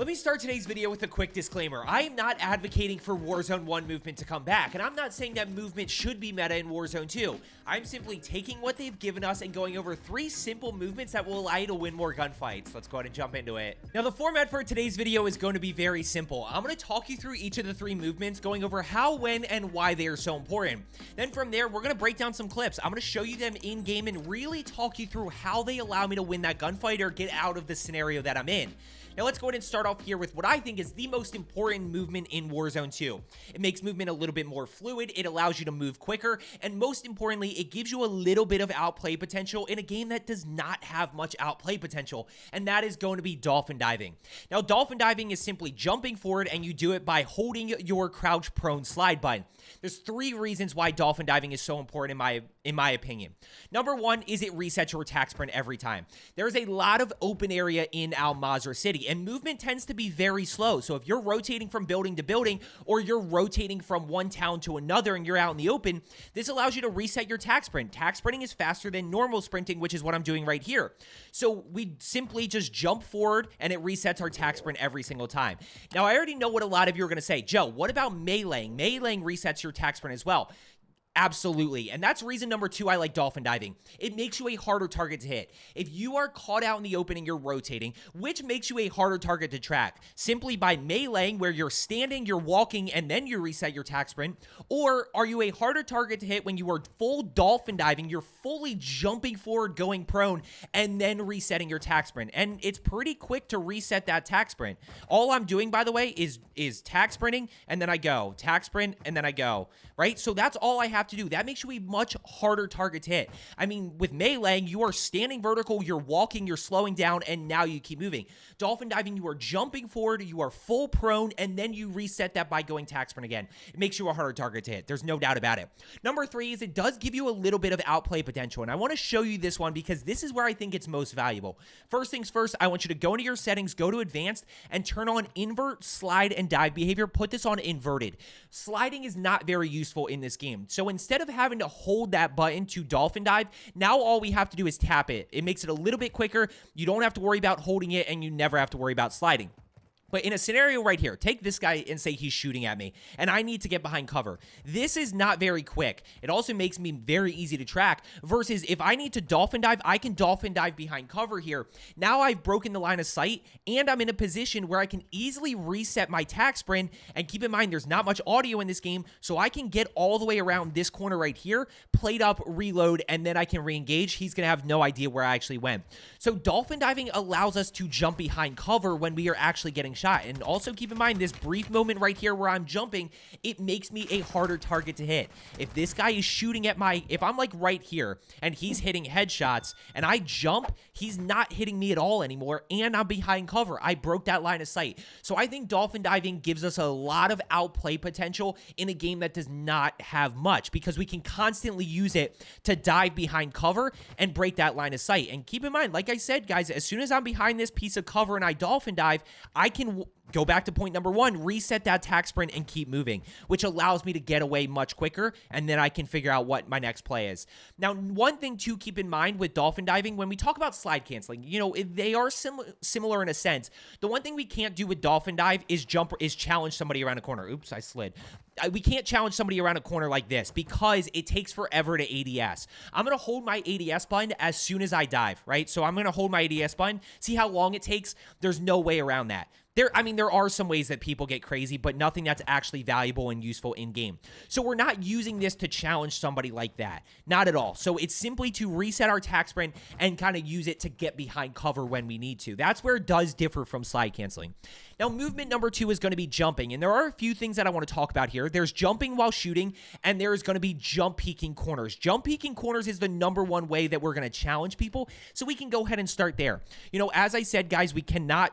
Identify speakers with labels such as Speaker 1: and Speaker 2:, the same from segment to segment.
Speaker 1: Let me start today's video with a quick disclaimer. I am not advocating for Warzone 1 movement to come back, and I'm not saying that movement should be meta in Warzone 2. I'm simply taking what they've given us and going over 3 simple movements that will allow you to win more gunfights. Let's go ahead and jump into it. Now, the format for today's video is going to be very simple. I'm going to talk you through each of the 3 movements, going over how, when, and why they are so important. Then from there, we're going to break down some clips. I'm going to show you them in-game and really talk you through how they allow me to win that gunfight or get out of the scenario that I'm in. Now, let's go ahead and start off here with what I think is the most important movement in Warzone 2. It makes movement a little bit more fluid, it allows you to move quicker, and most importantly, it gives you a little bit of outplay potential in a game that does not have much outplay potential, and that is going to be dolphin diving. Now, dolphin diving is simply jumping forward, and you do it by holding your crouch prone slide button. There's 3 reasons why dolphin diving is so important in my opinion. Number 1 is it resets your attack sprint every time. There's a lot of open area in Al Mazrah City, and movement tends to be very slow. So if you're rotating from building to building, or you're rotating from one town to another and you're out in the open, this allows you to reset your attack sprint. Attack sprinting is faster than normal sprinting, which is what I'm doing right here. So we simply just jump forward and it resets our attack sprint every single time. Now, I already know what a lot of you are going to say. Joe, what about meleeing? Meleeing resets your attack sprint as well. Absolutely. And that's reason number 2 I like dolphin diving. It makes you a harder target to hit. If you are caught out in the open and you're rotating, which makes you a harder target to track, simply by meleeing where you're standing, you're walking, and then you reset your attack sprint, or are you a harder target to hit when you are full dolphin diving, you're fully jumping forward, going prone, and then resetting your attack sprint. And it's pretty quick to reset that attack sprint. All I'm doing, by the way, is attack sprinting, and then I go. Attack sprint, and then I go. Right? So that's all I have to do. That makes you a much harder target to hit. I mean, with meleeing, you are standing vertical, you're walking, you're slowing down, and now you keep moving. Dolphin diving, you are jumping forward, you are full prone, and then you reset that by going attack sprint again. It makes you a harder target to hit. There's no doubt about it. Number 3 is it does give you a little bit of outplay potential, and I want to show you this one because this is where I think it's most valuable. First things first, I want you to go into your settings, go to advanced, and turn on invert, slide, and dive behavior. Put this on inverted. Sliding is not very useful in this game. So instead of having to hold that button to dolphin dive, now all we have to do is tap it. It makes it a little bit quicker. You don't have to worry about holding it, and you never have to worry about sliding. But in a scenario right here, take this guy and say he's shooting at me, and I need to get behind cover. This is not very quick. It also makes me very easy to track, versus if I need to dolphin dive, I can dolphin dive behind cover here. Now I've broken the line of sight, and I'm in a position where I can easily reset my attack sprint, and keep in mind, there's not much audio in this game, so I can get all the way around this corner right here, plate up, reload, and then I can re-engage. He's going to have no idea where I actually went. So dolphin diving allows us to jump behind cover when we are actually getting shot. And also keep in mind, this brief moment right here where I'm jumping, it makes me a harder target to hit. If this guy is shooting at if I'm like right here and he's hitting headshots and I jump, he's not hitting me at all anymore, and I'm behind cover. I broke that line of sight. So I think dolphin diving gives us a lot of outplay potential in a game that does not have much, because we can constantly use it to dive behind cover and break that line of sight. And keep in mind, like I said, guys, as soon as I'm behind this piece of cover and I dolphin dive, I can go back to point number 1, reset that attack sprint and keep moving, which allows me to get away much quicker, and then I can figure out what my next play is. Now, one thing to keep in mind with dolphin diving, when we talk about slide canceling, you know, they are similar in a sense. The one thing we can't do with dolphin dive is challenge somebody around a corner. Oops, I slid. We can't challenge somebody around a corner like this because it takes forever to ADS. I'm going to hold my ADS button as soon as I dive, right? So I'm going to hold my ADS button, see how long it takes. There's no way around that. There are some ways that people get crazy, but nothing that's actually valuable and useful in-game. So we're not using this to challenge somebody like that. Not at all. So it's simply to reset our attack sprint and kind of use it to get behind cover when we need to. That's where it does differ from slide canceling. Now, movement number 2 is going to be jumping, and there are a few things that I want to talk about here. There's jumping while shooting, and there's going to be jump peeking corners. Jump peeking corners is the number 1 way that we're going to challenge people, so we can go ahead and start there. You know, as I said, guys, we cannot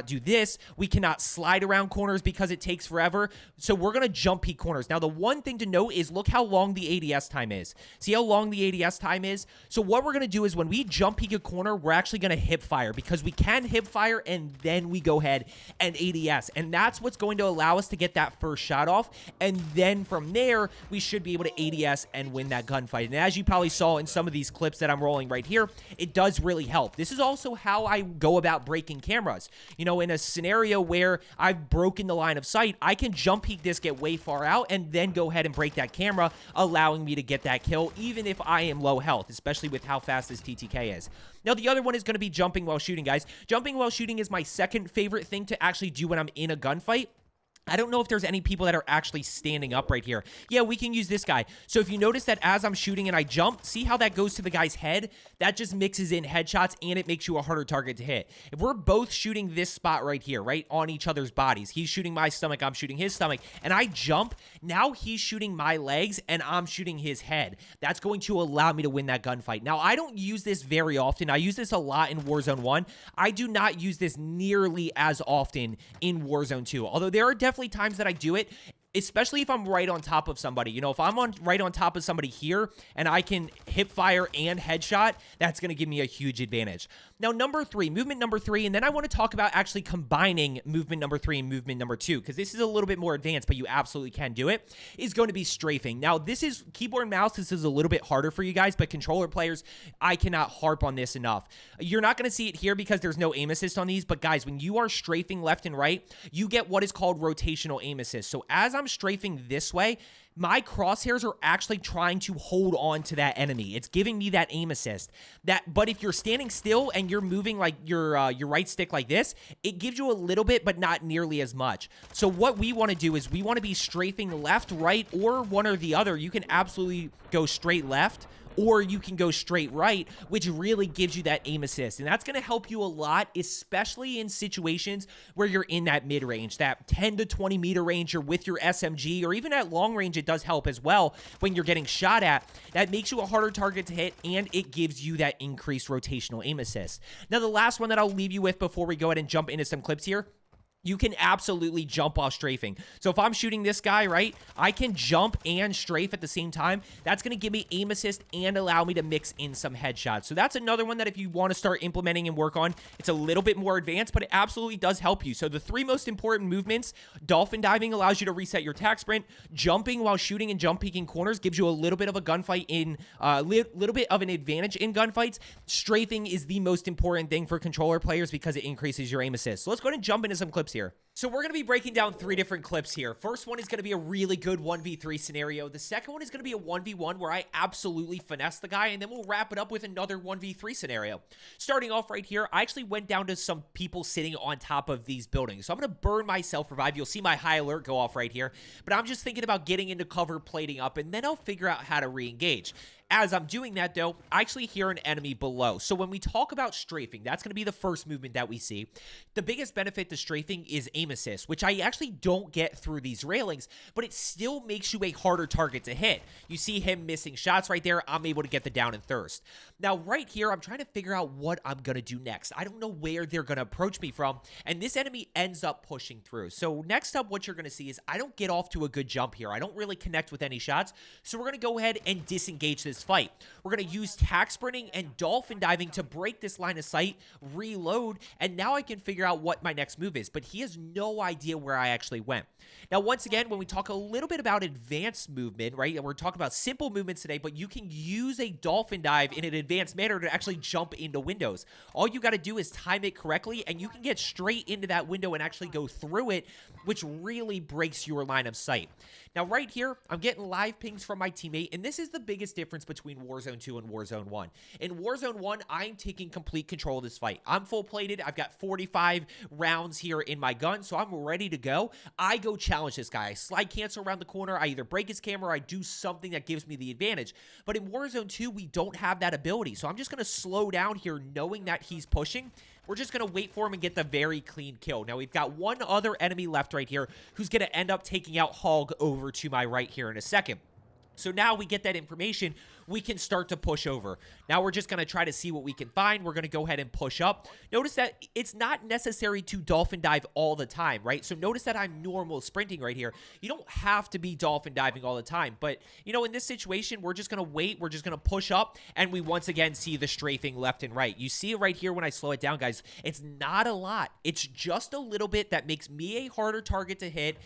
Speaker 1: do this. We cannot slide around corners because it takes forever, so we're going to jump peek corners. Now, the one thing to note is look how long the ADS time is. See how long the ADS time is? So what we're going to do is when we jump peek a corner, we're actually going to hip fire, because we can hip fire and then we go ahead and ADS, and that's what's going to allow us to get that first shot off and then from there, we should be able to ADS and win that gunfight. And as you probably saw in some of these clips that I'm rolling right here, it does really help. This is also how I go about breaking cameras. You know, in a scenario where I've broken the line of sight, I can jump peek this, get way far out, and then go ahead and break that camera, allowing me to get that kill, even if I am low health, especially with how fast this TTK is. Now, the other one is going to be jumping while shooting, guys. Jumping while shooting is my second favorite thing to actually do when I'm in a gunfight. I don't know if there's any people that are actually standing up right here. Yeah, we can use this guy. So if you notice that as I'm shooting and I jump, see how that goes to the guy's head? That just mixes in headshots and it makes you a harder target to hit. If we're both shooting this spot right here, right, on each other's bodies, he's shooting my stomach, I'm shooting his stomach, and I jump, now he's shooting my legs and I'm shooting his head. That's going to allow me to win that gunfight. Now, I don't use this very often. I use this a lot in Warzone 1. I do not use this nearly as often in Warzone 2, although there are definitely times that I do it, especially if I'm right on top of somebody. You know, if I'm right on top of somebody here and I can hip fire and headshot, that's going to give me a huge advantage. Now, movement number three, and then I want to talk about actually combining movement number 3 and movement number 2, because this is a little bit more advanced, but you absolutely can do it, is going to be strafing. Now, this is keyboard and mouse. This is a little bit harder for you guys, but controller players, I cannot harp on this enough. You're not going to see it here because there's no aim assist on these, but guys, when you are strafing left and right, you get what is called rotational aim assist. So as I'm strafing this way, my crosshairs are actually trying to hold on to that enemy. It's giving me that aim assist. But if you're standing still and you're moving like your right stick like this, it gives you a little bit, but not nearly as much. So what we want to do is we want to be strafing left, right, or one or the other. You can absolutely go straight left, or you can go straight right, which really gives you that aim assist. And that's going to help you a lot, especially in situations where you're in that mid-range, that 10 to 20 meter range, or with your SMG, or even at long range, it does help as well when you're getting shot at. That makes you a harder target to hit, and it gives you that increased rotational aim assist. Now, the last one that I'll leave you with before we go ahead and jump into some clips here, you can absolutely jump while strafing. So if I'm shooting this guy, right, I can jump and strafe at the same time. That's going to give me aim assist and allow me to mix in some headshots. So that's another one that if you want to start implementing and work on, it's a little bit more advanced, but it absolutely does help you. So the 3 most important movements: dolphin diving allows you to reset your attack sprint. Jumping while shooting and jump peeking corners gives you a little bit of a gunfight in, little bit of an advantage in gunfights. Strafing is the most important thing for controller players because it increases your aim assist. So let's go ahead and jump into some clips here. So we're going to be breaking down 3 different clips here. First one is going to be a really good 1v3 scenario. The second one is going to be a 1v1 where I absolutely finesse the guy, and then we'll wrap it up with another 1v3 scenario. Starting off right here, I actually went down to some people sitting on top of these buildings. So I'm going to burn my self-revive. You'll see my high alert go off right here, but I'm just thinking about getting into cover, plating up, and then I'll figure out how to re-engage. As I'm doing that, though, I actually hear an enemy below. So when we talk about strafing, that's going to be the first movement that we see. The biggest benefit to strafing is aim assist, which I actually don't get through these railings, but it still makes you a harder target to hit. You see him missing shots right there. I'm able to get the down and thirst. Now, right here, I'm trying to figure out what I'm going to do next. I don't know where they're going to approach me from, and this enemy ends up pushing through. So next up, what you're going to see is I don't get off to a good jump here. I don't really connect with any shots, so we're going to go ahead and disengage this fight. We're going to use tack sprinting and dolphin diving to break this line of sight, reload, and now I can figure out what my next move is, but he has no idea where I actually went. Now, once again, when we talk a little bit about advanced movement, right, and we're talking about simple movements today, but you can use a dolphin dive in an advanced manner to actually jump into windows. All you got to do is time it correctly, and you can get straight into that window and actually go through it, which really breaks your line of sight. Now, right here, I'm getting live pings from my teammate, and this is the biggest difference between Warzone 2 and Warzone 1. In Warzone 1, I'm taking complete control of this fight. I'm full plated. I've got 45 rounds here in my gun, so I'm ready to go. I go challenge this guy. I slide cancel around the corner. I either break his camera or I do something that gives me the advantage. But in Warzone 2, we don't have that ability, so I'm just going to slow down here knowing that he's pushing. We're just going to wait for him and get the very clean kill. Now, we've got one other enemy left right here who's going to end up taking out Hog over to my right here in a second. So now we get that information, we can start to push over. Now we're just going to try to see what we can find. We're going to go ahead and push up. Notice that it's not necessary to dolphin dive all the time, right? So notice that I'm normal sprinting right here. You don't have to be dolphin diving all the time. But, you know, in this situation, we're just going to wait. We're just going to push up. And we once again see the strafing left and right. You see it right here when I slow it down, guys. It's not a lot. It's just a little bit that makes me a harder target to hit.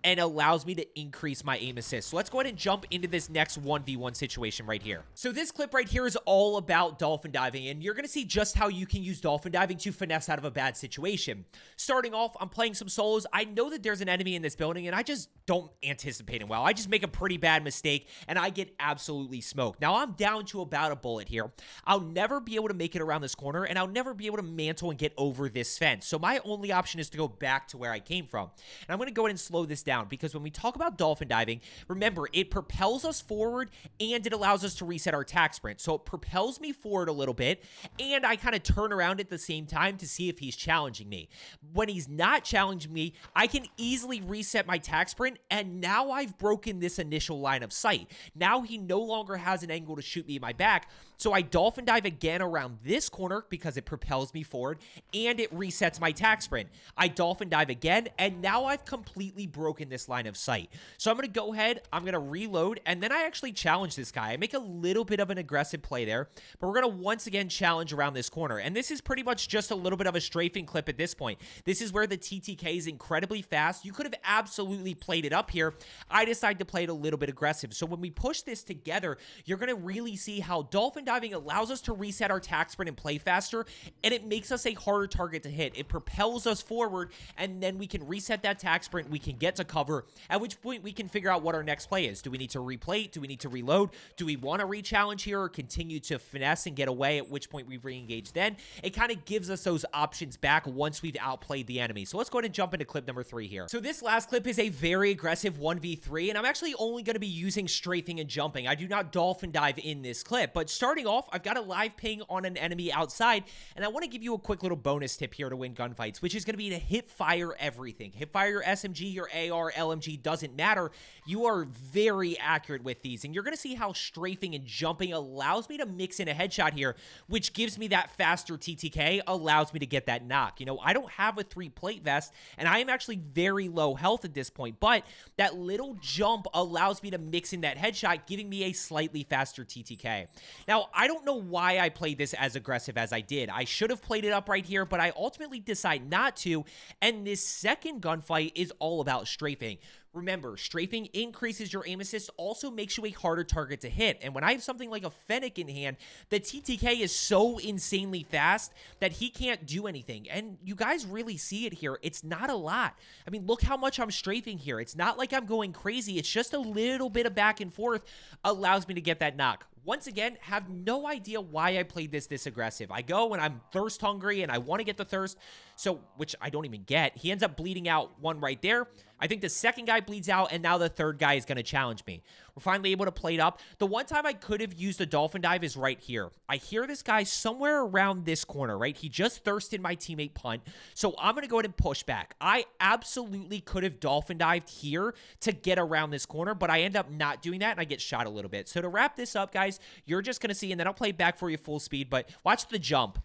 Speaker 1: and allows me to increase my aim assist. So let's go ahead and jump into this next 1v1 situation right here. So this clip right here is all about dolphin diving, and you're going to see just how you can use dolphin diving to finesse out of a bad situation. Starting off, I'm playing some solos. I know that there's an enemy in this building, and I just don't anticipate him well. I just make a pretty bad mistake, and I get absolutely smoked. Now, I'm down to about a bullet here. I'll never be able to make it around this corner, and I'll never be able to mantle and get over this fence. So my only option is to go back to where I came from. And I'm going to go ahead and slow this down, because when we talk about dolphin diving, remember, it propels us forward and it allows us to reset our attack sprint. So it propels me forward a little bit, and I kind of turn around at the same time to see if he's challenging me. When he's not challenging me, I can easily reset my attack sprint, and now I've broken this initial line of sight. Now he no longer has an angle to shoot me in my back, so I dolphin dive again around this corner because it propels me forward and it resets my attack sprint. I dolphin dive again, and now I've completely broken this line of sight. So I'm going to go ahead, I'm going to reload, and then I actually challenge this guy. I make a little bit of an aggressive play there, but we're going to once again challenge around this corner. And this is pretty much just a little bit of a strafing clip at this point. This is where the TTK is incredibly fast. You could have absolutely played it up here. I decided to play it a little bit aggressive. So when we push this together, you're going to really see how dolphin diving allows us to reset our attack sprint and play faster, and it makes us a harder target to hit. It propels us forward, and then we can reset that attack sprint. We can get to cover, at which point we can figure out what our next play is. Do we need to replay it? Do we need to reload? Do we want to re-challenge here or continue to finesse and get away, at which point we re-engage then? It kind of gives us those options back once we've outplayed the enemy. So let's go ahead and jump into clip number 3 here. So this last clip is a very aggressive 1v3, and I'm actually only going to be using strafing and jumping. I do not dolphin dive in this clip, but starting off, I've got a live ping on an enemy outside, and I want to give you a quick little bonus tip here to win gunfights, which is going to be to hip fire everything. Hip fire your SMG, your AR, LMG, doesn't matter. You are very accurate with these, and you're going to see how strafing and jumping allows me to mix in a headshot here, which gives me that faster TTK, allows me to get that knock. You know, I don't have a 3-plate vest, and I am actually very low health at this point, but that little jump allows me to mix in that headshot, giving me a slightly faster TTK. Now, I don't know why I played this as aggressive as I did. I should have played it up right here, but I ultimately decide not to, and this second gunfight is all about strafing. Remember, strafing increases your aim assist, also makes you a harder target to hit. And when I have something like a Fennec in hand, the TTK is so insanely fast that he can't do anything. And you guys really see it here. It's not a lot. I mean, look how much I'm strafing here. It's not like I'm going crazy. It's just a little bit of back and forth allows me to get that knock. Once again, have no idea why I played this aggressive. I go when I'm thirst hungry and I want to get the thirst, so which I don't even get. He ends up bleeding out one right there. I think the second guy bleeds out, and now the third guy is going to challenge me. We're finally able to play it up. The one time I could have used a dolphin dive is right here. I hear this guy somewhere around this corner, right? He just thirsted my teammate punt, so I'm going to go ahead and push back. I absolutely could have dolphin dived here to get around this corner, but I end up not doing that, and I get shot a little bit. So to wrap this up, guys, you're just going to see, and then I'll play back for you full speed, but watch the jump.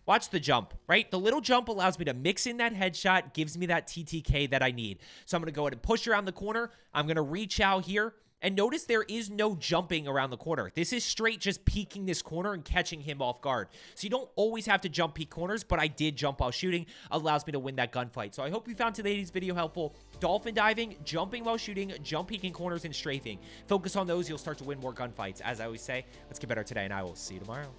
Speaker 1: Watch the jump, right? The little jump allows me to mix in that headshot, gives me that TTK that I need. So I'm going to go ahead and push around the corner. I'm going to reach out here. And notice there is no jumping around the corner. This is straight just peeking this corner and catching him off guard. So you don't always have to jump peek corners, but I did jump while shooting. Allows me to win that gunfight. So I hope you found today's video helpful. Dolphin diving, jumping while shooting, jump peeking corners, and strafing. Focus on those. You'll start to win more gunfights. As I always say, let's get better today, and I will see you tomorrow.